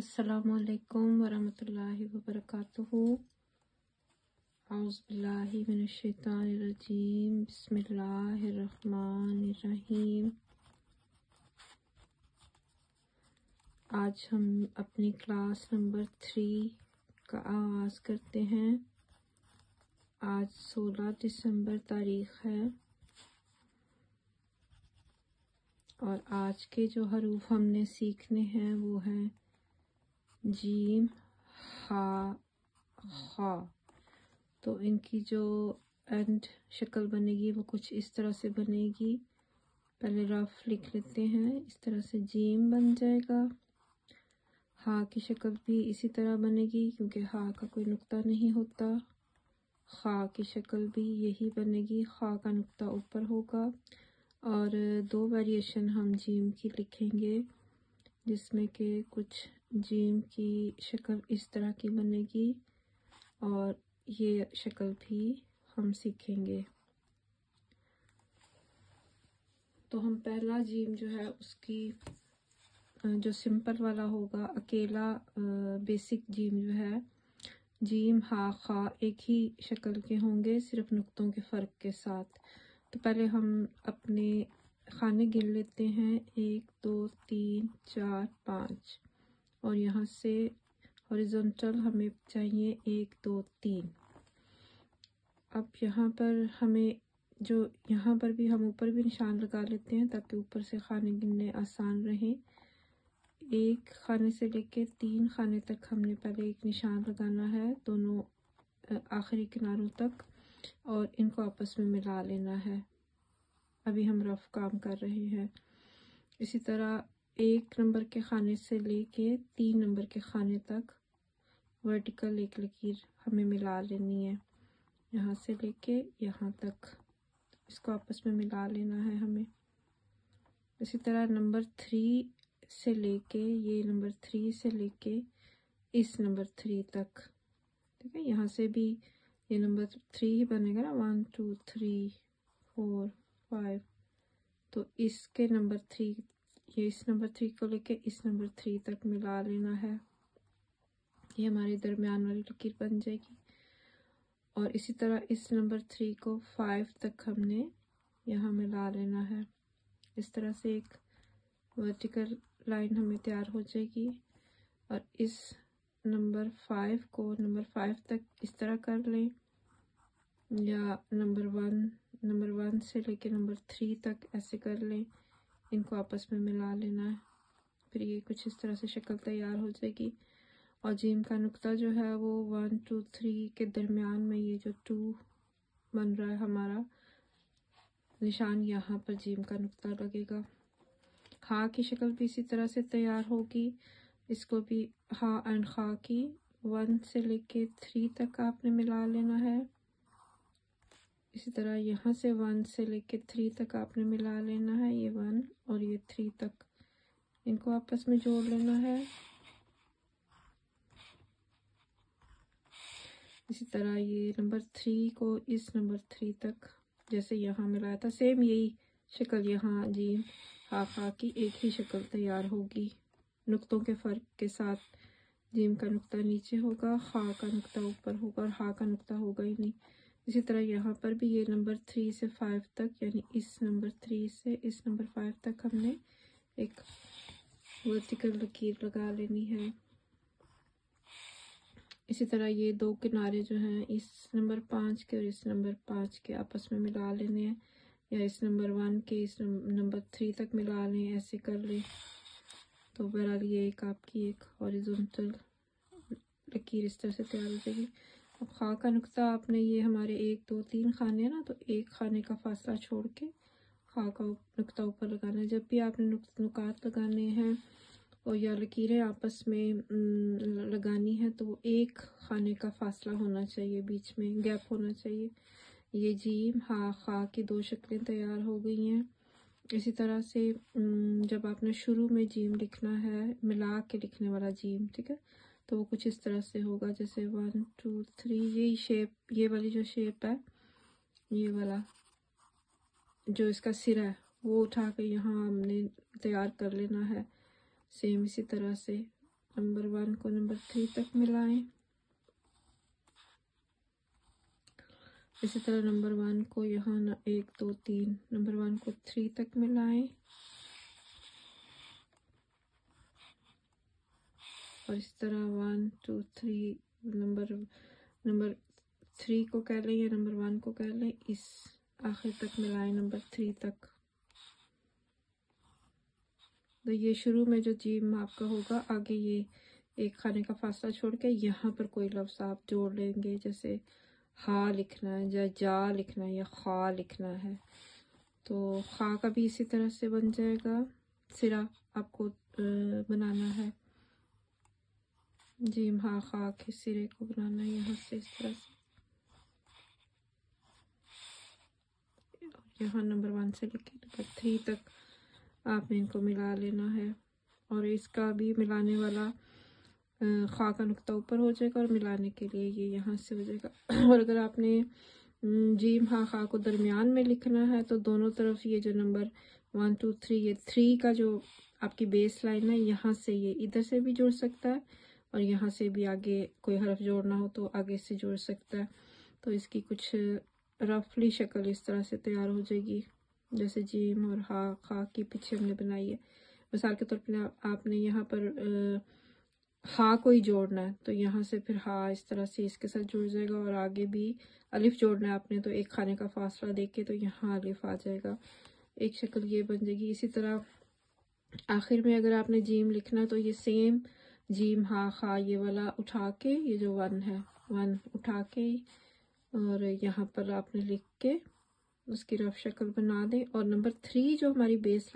अस्सलामुअलैकुम वरहमतुल्लाहि वबरकातुहू। औज़ुबिल्लाहि मिनश्शैतानिर्रजीम। बिस्मिल्लाहिर्रहमानिर्रहीम। आज हम अपनी क्लास नंबर 3 का आगाज़ करते हैं। आज 16 दिसंबर तारीख़ है और आज के जो हरूफ हमने सीखने हैं वो हैं जीम, हा, खा। तो इनकी जो एंड शक्ल बनेगी वो कुछ इस तरह से बनेगी। पहले रफ लिख लेते हैं। इस तरह से जीम बन जाएगा। हा की शक्ल भी इसी तरह बनेगी क्योंकि हा का कोई नुक्ता नहीं होता। खा की शक्ल भी यही बनेगी, खा का नुक्ता ऊपर होगा। और दो वेरिएशन हम जीम की लिखेंगे जिसमें कि कुछ जीम की शक्ल इस तरह की बनेगी और ये शक्ल भी हम सीखेंगे। तो हम पहला जीम जो है उसकी जो सिंपल वाला होगा, अकेला बेसिक जीम जो है, जीम हा खा एक ही शक्ल के होंगे, सिर्फ नुक्तों के फ़र्क के साथ। तो पहले हम अपने खाने गिन लेते हैं। 1 2 3 4 5 और यहाँ से हॉरिजॉन्टल हमें चाहिए 1 2 3। अब यहाँ पर हमें जो यहाँ पर भी हम ऊपर भी निशान लगा लेते हैं ताकि ऊपर से खाने गिनने आसान रहे। 1 खाने से लेके 3 खाने तक हमने पहले एक निशान लगाना है दोनों आखिरी किनारों तक और इनको आपस में मिला लेना है। अभी हम रफ काम कर रहे हैं। इसी तरह 1 नंबर के खाने से लेके 3 नंबर के खाने तक वर्टिकल एक लकीर हमें मिला लेनी है, यहाँ से लेके यहाँ तक इसको आपस में मिला लेना है हमें। इसी तरह नंबर 3 से लेके ये नंबर 3 से लेके इस नंबर 3 तक, ठीक है। यहाँ से भी ये नंबर 3 ही बनेगा ना, 1 2 3 4 5। तो इसके नंबर 3, ये इस नंबर 3 को लेके इस नंबर 3 तक मिला लेना है। ये हमारी दरमियान वाली लकीर बन जाएगी। और इसी तरह इस नंबर 3 को 5 तक हमने यहाँ मिला लेना है। इस तरह से एक वर्टिकल लाइन हमें तैयार हो जाएगी। और इस नंबर 5 को नंबर 5 तक इस तरह कर लें, या नंबर 1 से लेके नंबर 3 तक ऐसे कर लें। इनको आपस में मिला लेना है। फिर ये कुछ इस तरह से शक्ल तैयार हो जाएगी। और जीम का नुक्ता जो है वो 1 2 3 के दरमियान में ये जो 2 बन रहा है हमारा निशान, यहाँ पर जीम का नुक्ता लगेगा। हा की शक्ल भी इसी तरह से तैयार होगी। इसको भी हा एंड खा की 1 से लेके 3 तक आपने मिला लेना है। इसी तरह यहाँ से 1 से लेके 3 तक आपने मिला लेना है, ये 1 और ये 3 तक इनको आपस में जोड़ लेना है। इसी तरह ये नंबर 3 को इस नंबर 3 तक जैसे यहाँ मिलाया था, सेम यही शक्ल यहाँ जीम हा खा की एक ही शक्ल तैयार होगी, नुक्तों के फ़र्क के साथ। जीम का नुक्ता नीचे होगा, खा का नुक्ता ऊपर होगा और हा का नुक्ता होगा ही नहीं। इसी तरह यहाँ पर भी ये नंबर 3 से 5 तक, यानी इस नंबर 3 से इस नंबर 5 तक हमने एक वर्टिकल लकीर लगा लेनी है। इसी तरह ये दो किनारे जो हैं इस नंबर 5 के और इस नंबर 5 के आपस में मिला लेने हैं, या इस नंबर 1 के इस नंबर 3 तक मिला लें, ऐसे कर लें। तो बहरहाल ये एक आपकी एक हॉरिजॉन्टल लकीर इस तरह से तैयार हो जाएगी। अब खा का नुक्ता आपने, ये हमारे 1 2 3 खाने हैं ना, तो एक खाने का फासला छोड़ के खा का नुक्ता ऊपर लगाना है। जब भी आपने नुकात लगाने हैं और या लकीरें आपस में लगानी है तो वो एक खाने का फासला होना चाहिए, बीच में गैप होना चाहिए। ये जीम हा खा की 2 शक्लें तैयार हो गई हैं। इसी तरह से जब आपने शुरू में जीम लिखना है, मिला के लिखने वाला जीम, ठीक है, तो वो कुछ इस तरह से होगा जैसे 1 2 3। यही शेप, ये वाली जो शेप है, ये वाला जो इसका सिरा है वो उठा के यहाँ हमने तैयार कर लेना है। सेम इसी तरह से नंबर 1 को नंबर 3 तक मिलाएं। इसी तरह नंबर 1 को यहाँ 1 2 3 नंबर 1 को 3 तक मिलाएं और इस तरह 1 2 3 नंबर 3 को कह लें या नंबर 1 को कह लें, इस आखिर तक मिलाएं नंबर 3 तक। तो ये शुरू में जो जीम आपका होगा, आगे ये एक खाने का फासला छोड़ के यहाँ पर कोई लफ्ज़ आप जोड़ लेंगे, जैसे हा लिखना है या जा लिखना है या खा लिखना है। तो खा का भी इसी तरह से बन जाएगा, सिरा आपको बनाना है। जीम हा खा के सिरे को बनाना है यहाँ से इस तरह से। यहाँ नंबर 1 से लेके नंबर 3 तक आपने इनको मिला लेना है और इसका भी मिलाने वाला खा का नुक्ता ऊपर हो जाएगा और मिलाने के लिए ये यहाँ से हो जाएगा। और अगर आपने जीम हा खा को दरमियान में लिखना है तो दोनों तरफ ये जो नंबर 1 2 3 ये 3 का जो आपकी बेस लाइन है, यहाँ से ये इधर से भी जुड़ सकता है और यहाँ से भी आगे कोई हर्फ जोड़ना हो तो आगे से जोड़ सकता है। तो इसकी कुछ रफली शक्ल इस तरह से तैयार हो जाएगी, जैसे जीम और हा खा की पीछे हमने बनाई है। मिसाल के तौर पर आपने यहाँ पर हा को ही जोड़ना है तो यहाँ से फिर हा इस तरह से इसके साथ जुड़ जाएगा और आगे भी अलिफ जोड़ना है आपने, तो एक खाने का फासला देके तो यहाँ अलिफ आ जाएगा। एक शक्ल ये बन जाएगी। इसी तरह आखिर में अगर आपने जीम लिखना तो ये सेम जीम हा खा ये वाला उठा के, ये जो 1 है 1 उठा के और यहाँ पर आपने लिख के उसकी रफ शक्ल बना दें और नंबर 3 जो हमारी बेस